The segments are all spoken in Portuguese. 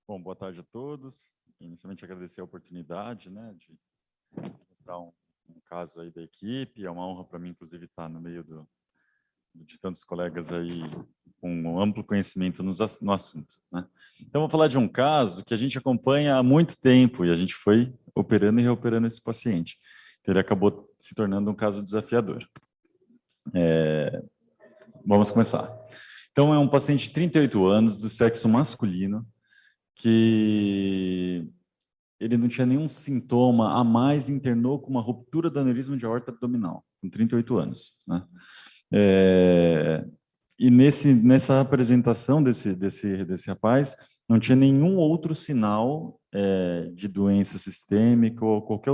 Bom, boa tarde a todos. Inicialmente agradecer a oportunidade, né, de mostrar um caso aí da equipe. É uma honra para mim, inclusive, estar no meio de tantos colegas aí com um amplo conhecimento no assunto, né? Então, vou falar de um caso que a gente acompanha há muito tempo e a gente foi operando e reoperando esse paciente. Ele acabou se tornando um caso desafiador. Vamos começar. Então, é um paciente de 38 anos, do sexo masculino, que ele não tinha nenhum sintoma a mais, internou com uma ruptura do aneurisma de aorta abdominal, com 38 anos, né? E nessa apresentação desse rapaz, não tinha nenhum outro sinal de doença sistêmica ou qualquer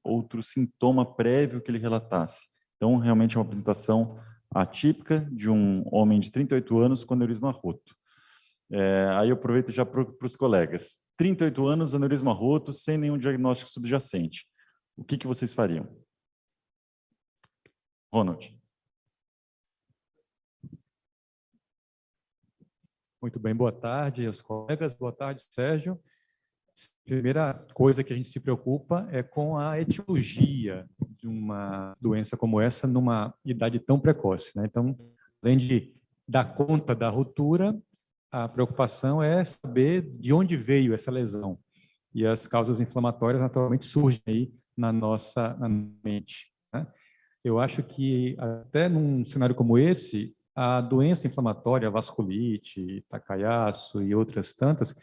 outro sintoma prévio que ele relatasse. Então, realmente é uma apresentação atípica de um homem de 38 anos com aneurisma roto. Aí eu aproveito já para os colegas. 38 anos, aneurisma roto, sem nenhum diagnóstico subjacente. O que vocês fariam? Ronald. Muito bem, boa tarde aos colegas, boa tarde, Sérgio. A primeira coisa que a gente se preocupa é com a etiologia de uma doença como essa numa idade tão precoce, né? Então, além de dar conta da ruptura, a preocupação é saber de onde veio essa lesão. E as causas inflamatórias naturalmente surgem aí na nossa mente, né? Eu acho que até num cenário como esse, a doença inflamatória, a vasculite, Takayasu e outras tantas,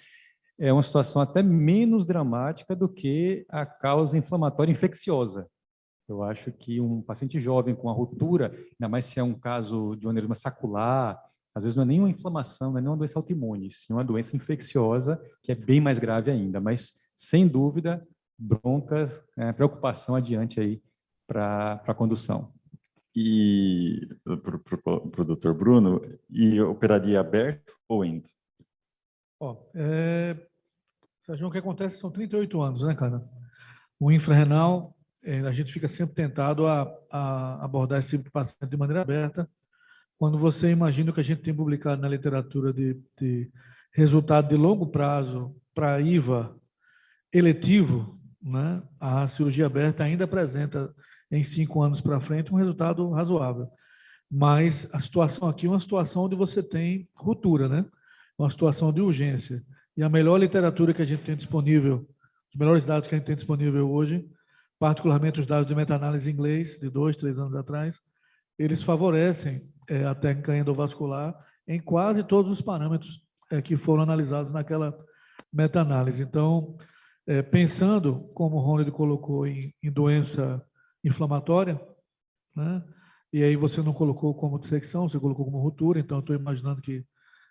é uma situação até menos dramática do que a causa inflamatória infecciosa. Eu acho que um paciente jovem com a ruptura, ainda mais se é um caso de um aneurisma sacular, às vezes não é nem uma inflamação, não é nem uma doença autoimune, sim uma doença infecciosa, que é bem mais grave ainda, mas, sem dúvida, broncas, preocupação adiante aí para a condução. E para o doutor Bruno, e operaria aberto ou endo? Sérgio, o que acontece são 38 anos, né, cara? O infrarrenal, a gente fica sempre tentado a abordar esse tipo de paciente de maneira aberta. Quando você imagina o que a gente tem publicado na literatura de resultado de longo prazo para IVA eletivo, né, a cirurgia aberta ainda apresenta, em 5 anos para frente, um resultado razoável. Mas a situação aqui é uma situação onde você tem ruptura, né? Uma situação de urgência. E a melhor literatura que a gente tem disponível, os melhores dados que a gente tem disponível hoje, particularmente os dados de meta-análise em inglês, de 2, 3 anos atrás, eles favorecem a técnica endovascular em quase todos os parâmetros que foram analisados naquela meta-análise. Então, pensando, como o Ronald colocou, em doença inflamatória, né? E aí você não colocou como dissecção, você colocou como ruptura, então eu estou imaginando que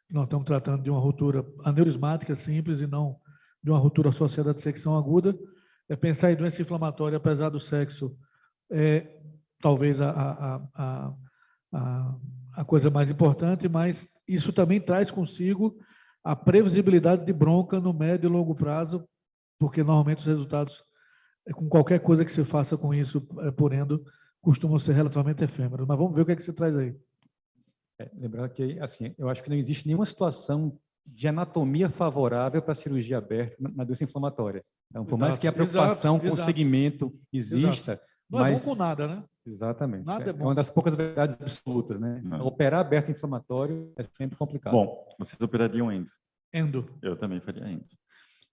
nós estamos tratando de uma ruptura aneurismática simples e não de uma ruptura associada à dissecção aguda. Pensar em doença inflamatória, apesar do sexo, talvez a coisa mais importante, mas isso também traz consigo a previsibilidade de bronca no médio e longo prazo, porque normalmente os resultados, com qualquer coisa que você faça com isso, por endo, costumam ser relativamente efêmeros. Mas vamos ver o que é que você traz aí. Lembrando que, assim, eu acho que não existe nenhuma situação de anatomia favorável para a cirurgia aberta na doença inflamatória. Então, por mais que a preocupação com o segmento exista... Não é bom com nada, né? Exatamente. Nada é bom. É uma das poucas verdades absolutas, né? Operar aberto inflamatório é sempre complicado. Bom, vocês operariam endo? Endo. Eu também faria endo.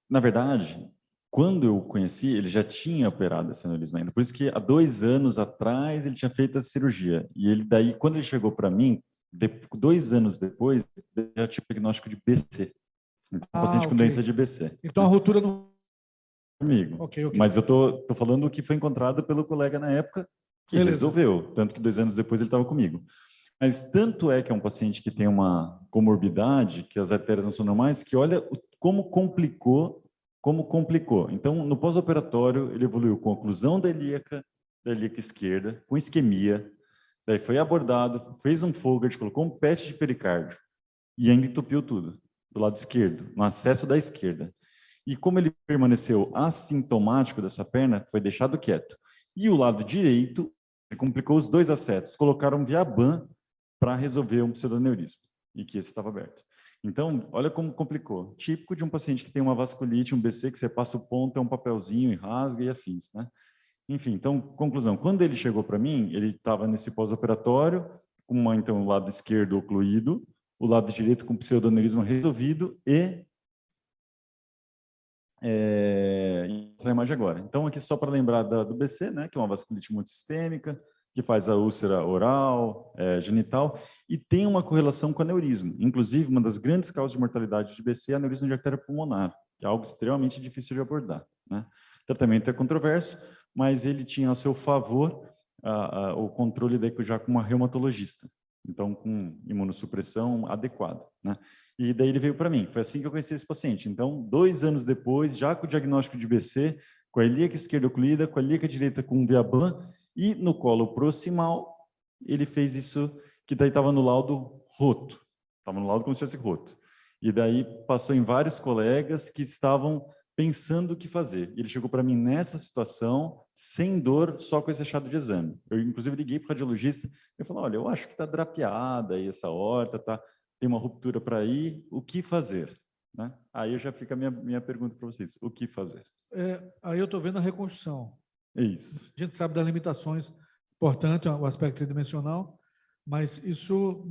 Na verdade, quando eu conheci, ele já tinha operado esse aneurisma endo. Por isso que há 2 anos atrás ele tinha feito a cirurgia. E ele daí, quando ele chegou para mim, 2 anos depois, já tinha o diagnóstico de BC. Então, paciente com doença de BC. Então a ruptura não... Amigo. Okay. Mas eu tô falando o que foi encontrado pelo colega na época, que resolveu. Tanto que 2 anos depois ele estava comigo. Mas tanto é que é um paciente que tem uma comorbidade, que as artérias não são normais, que olha como complicou. Então, no pós-operatório, ele evoluiu com oclusão da ilíaca esquerda, com isquemia, daí foi abordado, fez um Fogarty, colocou um PET de pericárdio e ainda entupiu tudo, do lado esquerdo, no acesso da esquerda. E como ele permaneceu assintomático dessa perna, foi deixado quieto. E o lado direito, ele complicou os 2 acessos, colocaram Viaban para resolver um pseudoneurismo, e que esse estava aberto. Então, olha como complicou. Típico de um paciente que tem uma vasculite, um BC, que você passa o ponto, é um papelzinho e rasga e afins, né? Enfim, então, conclusão. Quando ele chegou para mim, ele estava nesse pós-operatório, com então, o lado esquerdo ocluído, o lado direito com pseudoneurismo resolvido e essa imagem agora. Então, aqui só para lembrar do BC, né, que é uma vasculite multissistêmica, que faz a úlcera oral, genital, e tem uma correlação com o aneurisma. Inclusive, uma das grandes causas de mortalidade de BC é aneurisma de artéria pulmonar, que é algo extremamente difícil de abordar, né? O tratamento é controverso, mas ele tinha a seu favor o controle daí já com uma reumatologista, então com imunossupressão adequada, né? E daí ele veio para mim, foi assim que eu conheci esse paciente. Então, 2 anos depois, já com o diagnóstico de BC, com a ilíaca esquerda ocluída, com a ilíaca direita com Viabam, e no colo proximal, ele fez isso, que daí estava no laudo roto, estava no laudo como se fosse roto. E daí passou em vários colegas que estavam pensando o que fazer. Ele chegou para mim nessa situação, sem dor, só com esse achado de exame. Eu, inclusive, liguei para o radiologista e falei, olha, eu acho que está drapeada aí essa horta, tem uma ruptura para ir, o que fazer? Né? Aí já fica a minha pergunta para vocês, o que fazer? Aí eu estou vendo a reconstrução. É isso. A gente sabe das limitações, importante o aspecto tridimensional, mas isso,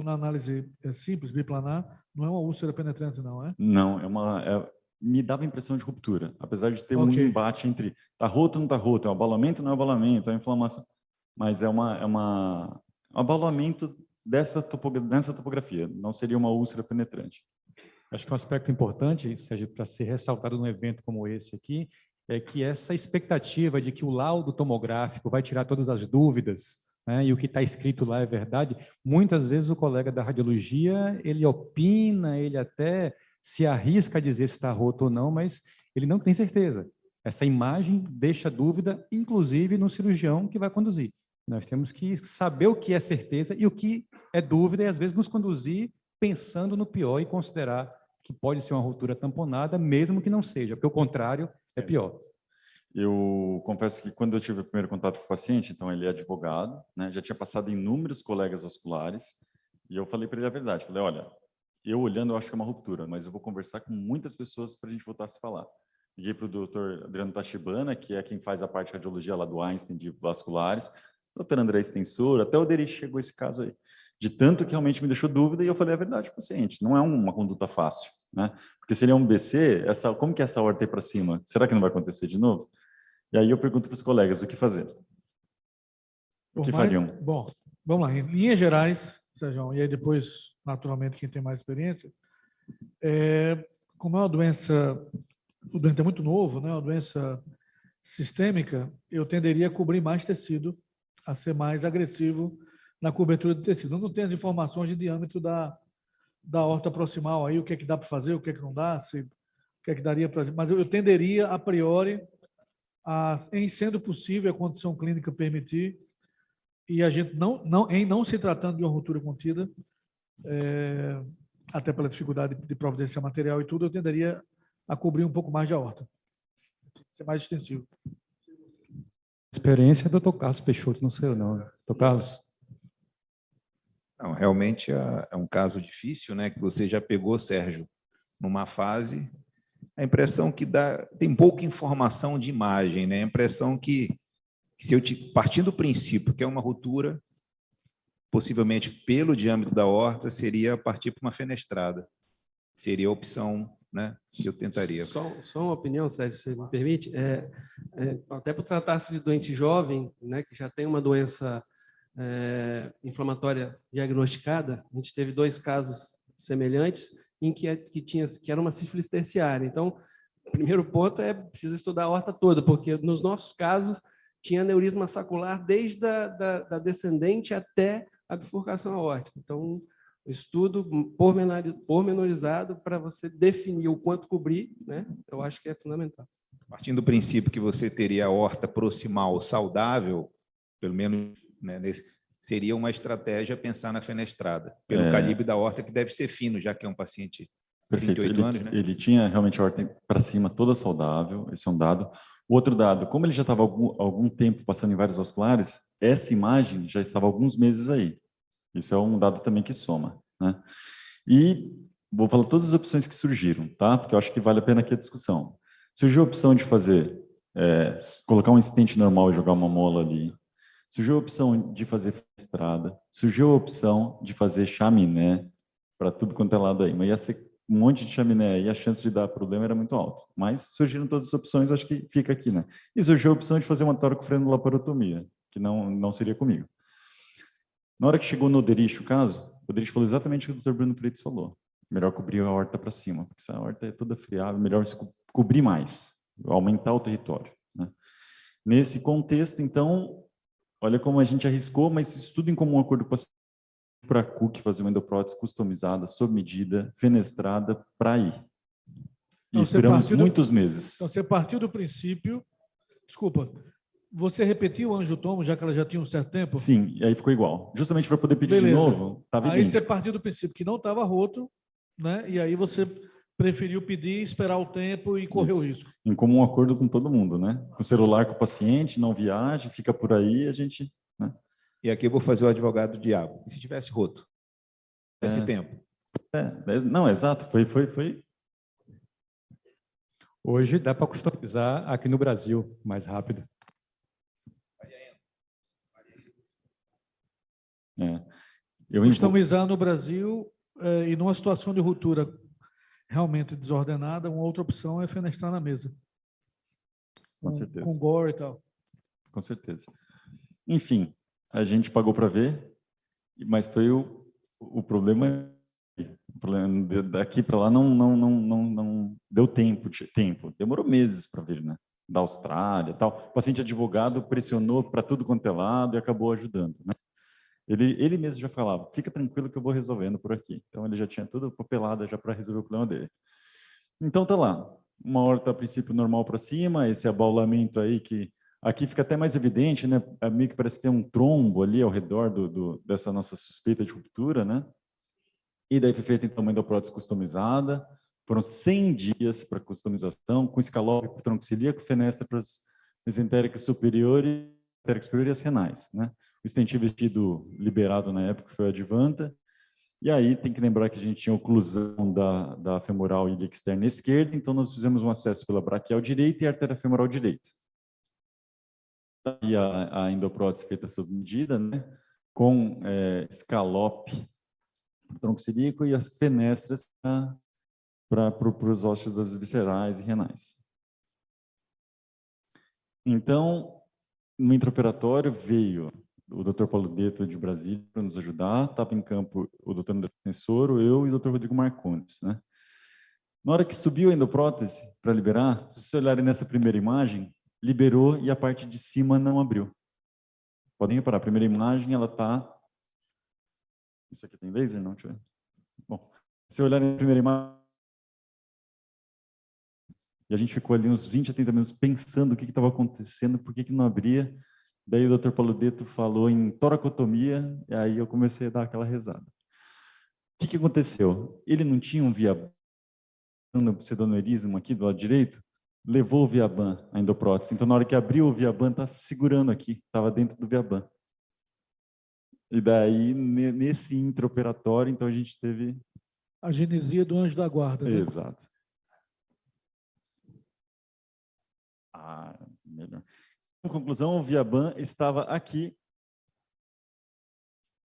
na análise simples, biplanar, não é uma úlcera penetrante, não é? Não, me dava a impressão de ruptura, apesar de ter um embate entre está roto ou não está roto, é um abalamento ou não é um abalamento, é uma inflamação, mas é um abalamento nessa topografia, não seria uma úlcera penetrante. Acho que um aspecto importante, Sérgio, para ser ressaltado num evento como esse aqui, é que essa expectativa de que o laudo tomográfico vai tirar todas as dúvidas, né, e o que está escrito lá é verdade, muitas vezes o colega da radiologia, ele opina, ele até se arrisca a dizer se está roto ou não, mas ele não tem certeza. Essa imagem deixa dúvida, inclusive no cirurgião que vai conduzir. Nós temos que saber o que é certeza e o que é dúvida e, às vezes, nos conduzir pensando no pior e considerar que pode ser uma ruptura tamponada, mesmo que não seja, porque o contrário é pior. Eu confesso que quando eu tive o primeiro contato com o paciente, então ele é advogado, né, já tinha passado inúmeros colegas vasculares, e eu falei para ele a verdade, falei, olha, eu olhando eu acho que é uma ruptura, mas eu vou conversar com muitas pessoas para a gente voltar a se falar. Liguei para o doutor Adriano Tachibana, que é quem faz a parte de radiologia lá do Einstein de vasculares, doutor André Extensor, até o Derich chegou esse caso aí, de tanto que realmente me deixou dúvida, e eu falei a verdade para o paciente, não é uma conduta fácil, né? Porque se ele é um BC, como que é essa horta aí para cima? Será que não vai acontecer de novo? E aí eu pergunto para os colegas o que fazer. O que fariam? Bom, vamos lá. Em linhas gerais, Sérgio, e aí depois, naturalmente, quem tem mais experiência, como é uma doença, o doente é muito novo, né? Uma doença sistêmica, eu tenderia a cobrir mais tecido, a ser mais agressivo na cobertura de tecido. Eu não tenho as informações de diâmetro da horta proximal aí, o que é que dá para fazer, o que é que não dá, o que é que daria para... Mas eu tenderia, a priori, em sendo possível a condição clínica permitir, e a gente não se tratando de uma ruptura contida, até pela dificuldade de providenciar material e tudo, eu tenderia a cobrir um pouco mais de aorta, ser mais extensivo. Experiência do Dr. Carlos Peixoto, não sei eu não. Dr. Carlos? Não, realmente é um caso difícil, né? Que você já pegou, Sérgio, numa fase. A impressão que tem pouca informação de imagem, né? A impressão que se eu partindo do princípio que é uma ruptura, possivelmente pelo diâmetro da horta, seria partir para uma fenestrada. Seria a opção, né, que eu tentaria. Só uma opinião, Sérgio, se me permite. Até por tratar-se de doente jovem, né, que já tem uma doença inflamatória diagnosticada, a gente teve 2 casos semelhantes em que era uma sífilis terciária. Então, o primeiro ponto precisa estudar a horta toda, porque nos nossos casos tinha aneurisma sacular desde da descendente até a bifurcação aórtica. Então, estudo pormenorizado para você definir o quanto cobrir, né? Eu acho que é fundamental. Partindo do princípio que você teria a horta proximal saudável, pelo menos, né, seria uma estratégia pensar na fenestrada, pelo calibre da horta, que deve ser fino, já que é um paciente de 38 anos. Né? Ele tinha realmente a horta para cima toda saudável, esse é um dado. O outro dado, como ele já estava algum tempo passando em vários vasculares, essa imagem já estava há alguns meses aí. Isso é um dado também que soma, né? E vou falar todas as opções que surgiram, tá? Porque eu acho que vale a pena aqui a discussão. Surgiu a opção de fazer, colocar um stent normal e jogar uma mola ali. Surgiu a opção de fazer fenestrada. Surgiu a opção de fazer chaminé para tudo quanto é lado aí. Mas ia ser um monte de chaminé e a chance de dar problema era muito alta. Mas surgiram todas as opções, acho que fica aqui, né? E surgiu a opção de fazer uma toracofrenolaparotomia, que não seria comigo. Na hora que chegou no Oderich o caso, o Oderich falou exatamente o que o Dr. Bruno Freitas falou. Melhor cobrir a horta para cima, porque essa horta é toda friável, melhor se cobrir mais, aumentar o território, né? Nesse contexto, então, olha como a gente arriscou, mas isso tudo em comum acordo com para a CUC fazer uma endoprótese customizada, sob medida, fenestrada, para ir. E Então, esperamos muitos meses. Então, você partiu do princípio... Desculpa, você repetiu o angiotomo, já que ela já tinha um certo tempo? Sim, e aí ficou igual. Justamente para poder pedir Beleza. de novo, estava Aí idêntico. você partiu do princípio que não estava roto, né? E aí você preferiu pedir, esperar o tempo e correr o risco. Em comum acordo com todo mundo, né? Com o celular com o paciente, não viaja, fica por aí, a gente... Né? E aqui eu vou fazer o advogado do diabo. E se tivesse roto? Esse tempo? Não, exato, foi. Hoje dá para customizar aqui no Brasil mais rápido. Customizar no Brasil e numa situação de ruptura realmente desordenada, uma outra opção é fenestrar na mesa. Com certeza. Com gore e tal. Com certeza. Enfim, a gente pagou para ver, mas foi o problema. O problema daqui para lá não deu tempo. Demorou meses para vir, né? Da Austrália e tal. O paciente advogado pressionou para tudo quanto é lado e acabou ajudando, né? Ele mesmo já falava, fica tranquilo que eu vou resolvendo por aqui. Então ele já tinha tudo papelada já para resolver o problema dele. Então tá lá, uma horta a princípio normal para cima, esse abaulamento aí que aqui fica até mais evidente, né? Meio que parece que tem um trombo ali ao redor dessa nossa suspeita de ruptura, né? E daí foi feita então uma endoprótese customizada, foram 100 dias para customização, com escalope para o tronco celíaco, fenestra para as mesentéricas superiores, e as renais, né? O stent vestido liberado na época foi a Advanta. E aí tem que lembrar que a gente tinha oclusão da femoral ilha externa esquerda, então nós fizemos um acesso pela braquial direita e artéria femoral direita. E a endoprótese feita sob medida, né? Com escalope para o tronco celíaco e as fenestras para os ósseos das viscerais e renais. Então, no intraoperatório veio o Dr. Paulo Deto de Brasília para nos ajudar, estava em campo o Dr. André Tensoro, eu e o Dr. Rodrigo Marcondes, né? Na hora que subiu a endoprótese para liberar, se vocês olharem nessa primeira imagem, liberou e a parte de cima não abriu. Podem reparar, a primeira imagem ela está... Isso aqui tem laser? Não, deixa eu ver. Bom, se olharem na primeira imagem, e a gente ficou ali uns 20 a 30 minutos pensando o que estava acontecendo, por que não abria. Daí o Dr. Paulo Deto falou em toracotomia, e aí eu comecei a dar aquela rezada. O que aconteceu? Ele não tinha um Viaban no pseudoneurismo aqui do lado direito, levou o Viaban, a endoprótese. Então, na hora que abriu o Viaban, estava segurando aqui, estava dentro do Viaban. E daí, nesse intraoperatório, então a gente teve... A genesia do anjo da guarda, né? Exato. Melhor. Em conclusão, o Viaban estava aqui,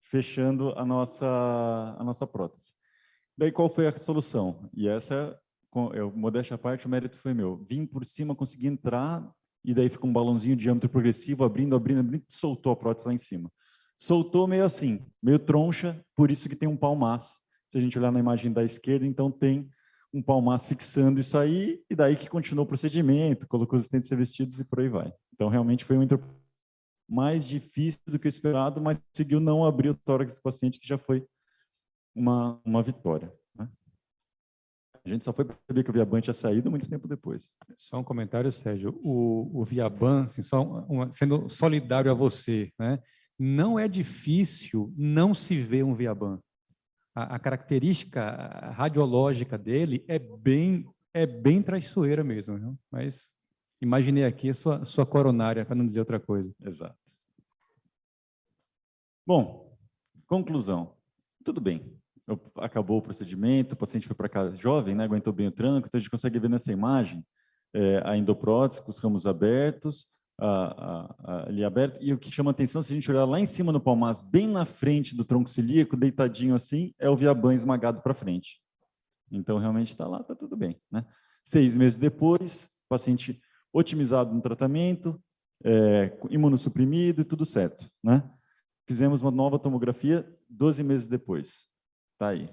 fechando a nossa prótese. Daí, qual foi a solução? E essa, modéstia à parte, o mérito foi meu. Vim por cima, consegui entrar, e daí fica um balãozinho de diâmetro progressivo, abrindo, soltou a prótese lá em cima. Soltou meio assim, meio troncha, por isso que tem um palmaz. Se a gente olhar na imagem da esquerda, então tem um palmaz fixando isso aí, e daí que continuou o procedimento, colocou os estentes revestidos e por aí vai. Então, realmente foi um mais difícil do que o esperado, mas conseguiu não abrir o tórax do paciente, que já foi uma vitória, né? A gente só foi perceber que o Viaban tinha saído muito tempo depois. Só um comentário, Sérgio. O Viaban, assim, sendo solidário a você, né? Não é difícil não se ver um Viaban. A característica radiológica dele é bem traiçoeira mesmo, viu? Mas imaginei aqui a sua coronária, para não dizer outra coisa. Exato. Bom, conclusão. Tudo bem. acabou o procedimento, o paciente foi para casa jovem, né, aguentou bem o tranco, então a gente consegue ver nessa imagem a endoprótese com os ramos abertos, ali aberto, e o que chama atenção, se a gente olhar lá em cima no palmaz, bem na frente do tronco celíaco, deitadinho assim, é o Viaban esmagado para frente. Então, realmente está lá, está tudo bem, né? 6 meses depois, paciente otimizado no tratamento, imunossuprimido e tudo certo, né? Fizemos uma nova tomografia 12 meses depois. Tá aí.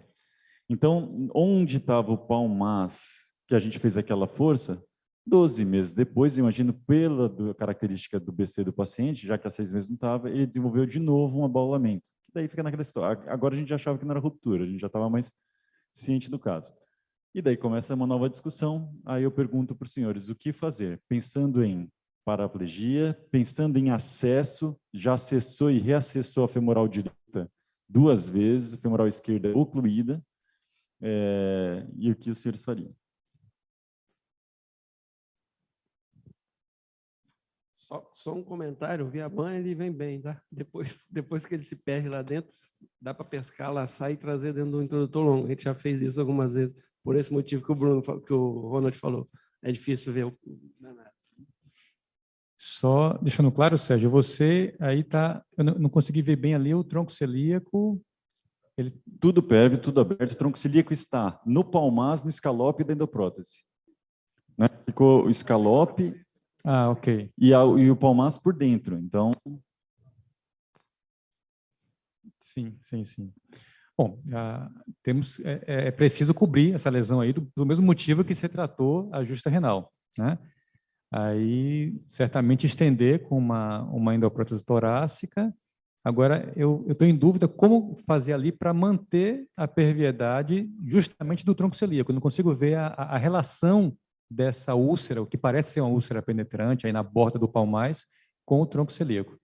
Então, onde estava o palmaz que a gente fez aquela força? 12 meses depois, imagino pela característica do BC do paciente, já que há 6 meses não estava, ele desenvolveu de novo um abaulamento. Daí fica naquela história. Agora a gente já achava que não era ruptura, a gente já estava mais ciente do caso. E daí começa uma nova discussão. Aí eu pergunto para os senhores, o que fazer? Pensando em paraplegia, pensando em acesso, já acessou e reacessou a femoral direita 2 vezes, a femoral esquerda ocluída, e o que os senhores fariam? Só um comentário, o Viaban ele vem bem, tá? Depois que ele se perde lá dentro, dá para pescar, laçar e trazer dentro do introdutor longo. A gente já fez isso algumas vezes, por esse motivo que o Ronald falou. É difícil ver o danado. Só deixando claro, Sérgio, você aí tá, eu não consegui ver bem ali o tronco celíaco. Tudo pérvio, tudo aberto, o tronco celíaco está no palmaz, no escalope da endoprótese. Né? Ficou o escalope ok. e o palmaz por dentro, então... Sim. Bom, é preciso cobrir essa lesão aí do mesmo motivo que você tratou a justa renal, né? Aí, certamente, estender com uma endoprótese torácica. Agora, eu estou em dúvida como fazer ali para manter a perviedade justamente do tronco celíaco. Eu não consigo ver a relação dessa úlcera, o que parece ser uma úlcera penetrante aí na borda do palmaz, com o tronco celíaco.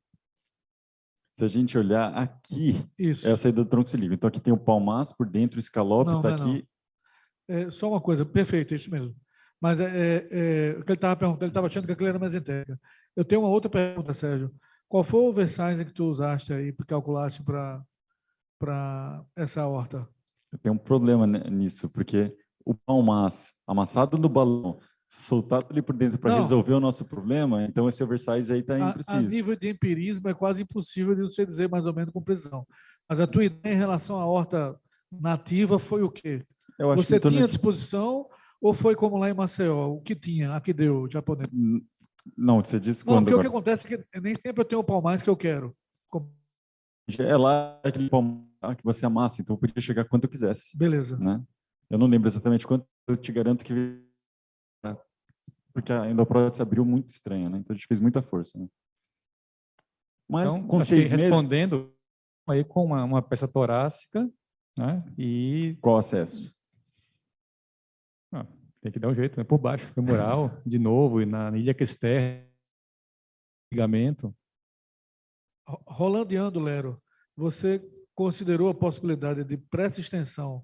Se a gente olhar aqui, Isso. é a saída do tronco celíaco. Então, aqui tem o palmaz por dentro, o escalope está aqui. Só uma coisa, perfeito, é isso mesmo. Mas o que ele estava perguntando, ele estava achando que aquilo era mesenterica. Eu tenho uma outra pergunta, Sérgio. Qual foi o oversize que tu usaste aí, calculaste para essa aorta? Eu tenho um problema nisso, porque o palmaz amassado no balão, soltado ali por dentro para resolver o nosso problema, então esse oversize aí está impreciso. A nível de empirismo é quase impossível de você dizer mais ou menos com precisão. Mas a tua ideia em relação à aorta nativa foi o quê? Você tinha à disposição ou foi como lá em Maceió? O que tinha? A que deu, japonês? Não, você disse quando. Não, porque o que acontece é que nem sempre eu tenho o palmaz que eu quero. É lá aquele palmaz que você amassa, então eu podia chegar quanto eu quisesse. Beleza. Né? Eu não lembro exatamente quanto, eu te garanto que... Porque a endoprótese abriu muito estranha, né? Então a gente fez muita força. Né? Mas então, com 6 meses... Respondendo aí com uma peça torácica, né? E... Qual acesso? Tem que dar um jeito, né? Por baixo, femoral, de novo, e na ilha externa, ligamento. Rolandeando, Lero, você considerou a possibilidade de pré-extensão,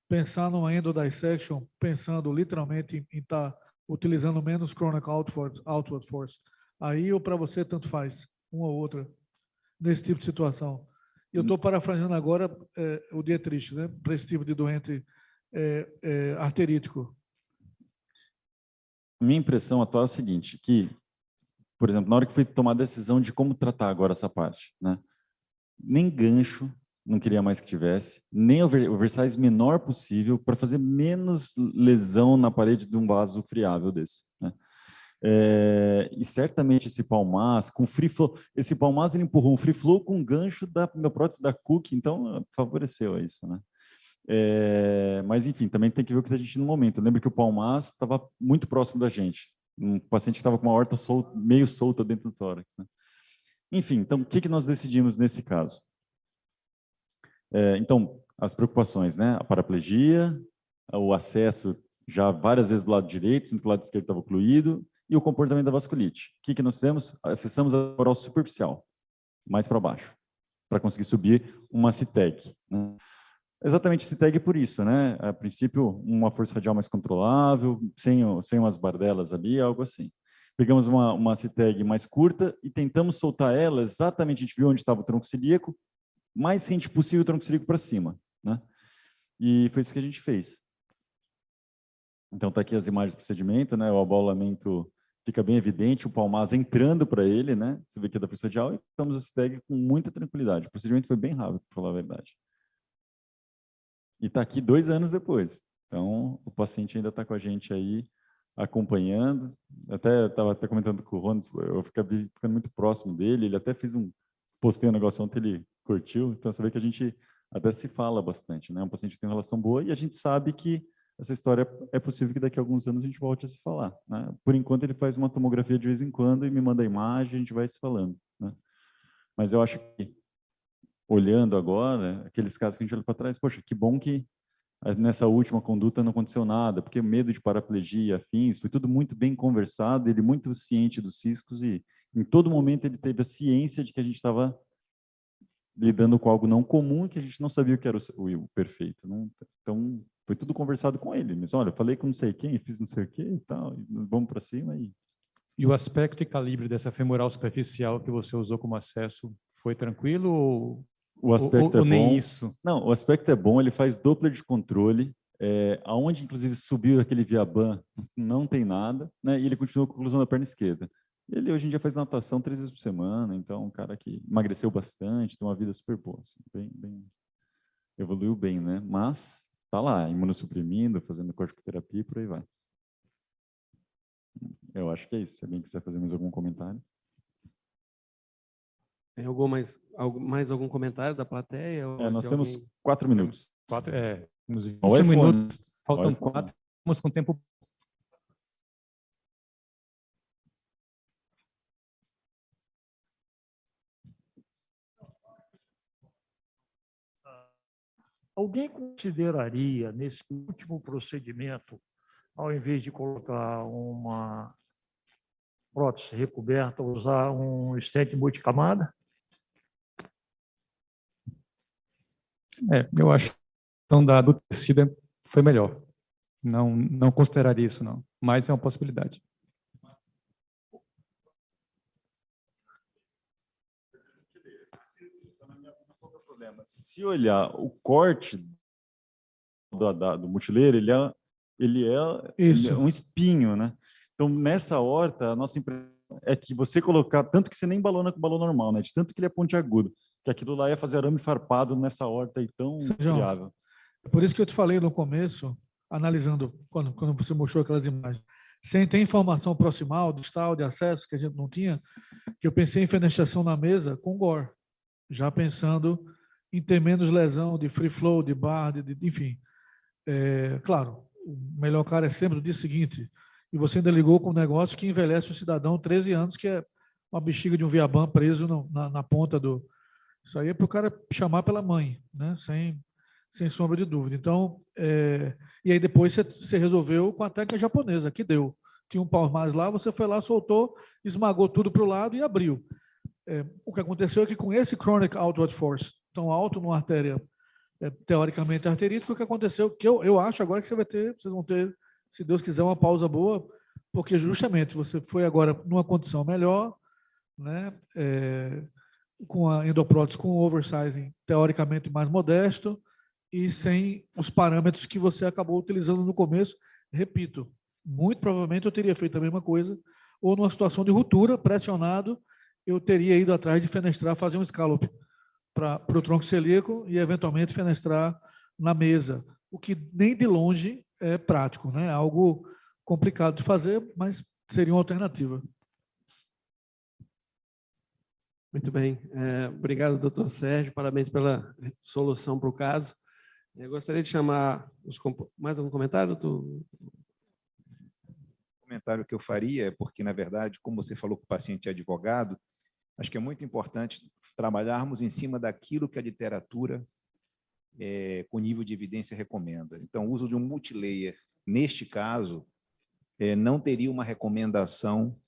pensar numa endodissection, pensando literalmente em estar utilizando menos chronic outward force, aí ou para você tanto faz, uma ou outra, nesse tipo de situação? Eu estou parafraseando agora o Dietrich, né, para esse tipo de doente arterítico. Minha impressão atual é a seguinte, que, por exemplo, na hora que foi tomar a decisão de como tratar agora essa parte, né, nem gancho, não queria mais que tivesse, nem o oversize menor possível para fazer menos lesão na parede de um vaso friável desse. Né? E certamente esse palmaz, com free flow, esse palmaz ele empurrou um free flow com um gancho da prótese da Cook, então favoreceu isso, né? Mas enfim, também tem que ver o que a gente no momento. Lembra que o palmaz estava muito próximo da gente, um paciente que estava com uma aorta meio solta dentro do tórax. Né? Enfim, então o que nós decidimos nesse caso? Então, as preocupações, né? A paraplegia, o acesso já várias vezes do lado direito, sendo que o lado esquerdo estava ocluído, e o comportamento da vasculite. O que nós fizemos? Acessamos a oral superficial, mais para baixo, para conseguir subir uma CITEG. Né? Exatamente CITEG por isso, né? A princípio, uma força radial mais controlável, sem umas bardelas ali, algo assim. Pegamos uma CITEG mais curta e tentamos soltar ela exatamente, a gente viu onde estava o tronco celíaco, mais rente possível o tronco celíaco para cima, né? E foi isso que a gente fez. Então, está aqui as imagens do procedimento, né? O abaulamento fica bem evidente, o palmaz entrando para ele, né? Você vê que é da força radial, e ficamos a CITEG com muita tranquilidade. O procedimento foi bem rápido, para falar a verdade. E está aqui 2 anos depois. Então, o paciente ainda está com a gente aí, acompanhando. Até estava comentando com o Rondes, eu ficando muito próximo dele, ele até postei um negócio ontem, ele curtiu. Então, você vê que a gente até se fala bastante, né? Um paciente que tem uma relação boa e a gente sabe que essa história é possível que daqui a alguns anos a gente volte a se falar, né? Por enquanto, ele faz uma tomografia de vez em quando e me manda a imagem, a gente vai se falando, né? Mas eu acho que, olhando agora, aqueles casos que a gente olha para trás, poxa, que bom que nessa última conduta não aconteceu nada, porque medo de paraplegia, afins, foi tudo muito bem conversado, ele muito ciente dos riscos e em todo momento ele teve a ciência de que a gente estava lidando com algo não comum e que a gente não sabia o que era o perfeito. Não? Então, foi tudo conversado com ele. Mas, olha, falei com não sei quem, fiz não sei o quê e tal, vamos para cima. E o aspecto e calibre dessa femoral superficial que você usou como acesso foi tranquilo ou, o aspecto ou é nem bom. isso? Não, o aspecto é bom, ele faz Doppler de controle, aonde inclusive subiu aquele Viaban, não tem nada, né? E ele continua com a oclusão da perna esquerda. Ele hoje em dia faz natação 3 vezes por semana, então um cara que emagreceu bastante, tem uma vida super boa, assim, evoluiu bem, né? Mas tá lá, imunossuprimindo, fazendo corticoterapia e por aí vai. Eu acho que é isso. Se alguém quiser fazer mais algum comentário. Tem mais algum comentário da plateia? Nós temos 4 minutos. 4, uns 20 Olha minutos, faltam Olha 4, estamos com tempo. Alguém consideraria, nesse último procedimento, ao invés de colocar uma prótese recoberta, usar um stent multicamada? Eu acho que a questão do tecido foi melhor. Não consideraria isso, não. Mas é uma possibilidade. Se olhar o corte do mutileiro, ele é um espinho, né? Então, nessa horta, a nossa impressão é que você colocar, tanto que você nem balona com balão normal, né? De tanto que ele é pontiagudo, que aquilo lá ia fazer arame farpado nessa horta aí tão friável. Por isso que eu te falei no começo, analisando, quando você mostrou aquelas imagens, sem ter informação proximal, distal, de acesso, que a gente não tinha, que eu pensei em fenestração na mesa com gore, já pensando em ter menos lesão de free flow, de bar, enfim. Claro, o melhor cara é sempre o dia seguinte, e você ainda ligou com um negócio que envelhece o cidadão 13 anos, que é uma bexiga de um Viaban preso na ponta do... Isso aí é para o cara chamar pela mãe, né? Sem sombra de dúvida. Então, e aí depois você resolveu com a técnica japonesa, que deu. Tinha um pau mais lá, você foi lá, soltou, esmagou tudo para o lado e abriu. O que aconteceu é que com esse chronic outward force tão alto numa artéria teoricamente arterítica, o que aconteceu, que eu acho agora que vocês vão ter, se Deus quiser, uma pausa boa, porque justamente você foi agora numa condição melhor, né? Com a endoprótese, com o oversizing teoricamente mais modesto e sem os parâmetros que você acabou utilizando no começo. Repito, muito provavelmente eu teria feito a mesma coisa, ou numa situação de ruptura, pressionado, eu teria ido atrás de fenestrar, fazer um scallop para o tronco celíaco e, eventualmente, fenestrar na mesa, o que nem de longe é prático, né? Algo complicado de fazer, mas seria uma alternativa. Muito bem. Obrigado, doutor Sérgio. Parabéns pela solução para o caso. Eu gostaria de chamar mais algum comentário, doutor? O comentário que eu faria é porque, na verdade, como você falou que o paciente é advogado, acho que é muito importante trabalharmos em cima daquilo que a literatura com nível de evidência recomenda. Então, o uso de um multilayer, neste caso, não teria uma recomendação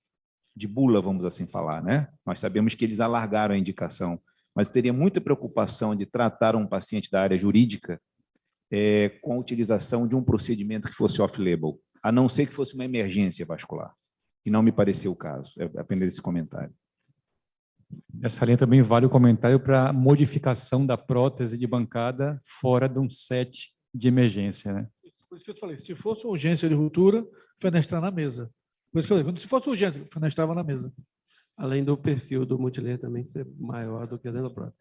de bula, vamos assim falar, né? Nós sabemos que eles alargaram a indicação, mas teria muita preocupação de tratar um paciente da área jurídica com a utilização de um procedimento que fosse off-label, a não ser que fosse uma emergência vascular. E não me pareceu o caso. É apenas esse comentário. Essa linha também vale o comentário para modificação da prótese de bancada fora de um set de emergência, né? Por isso que eu te falei, se fosse urgência de ruptura, fenestrar na mesa. Por isso que eu falei, se fosse urgência, fenestrava na mesa. Além do perfil do multilayer também ser maior do que a dentro do prótese.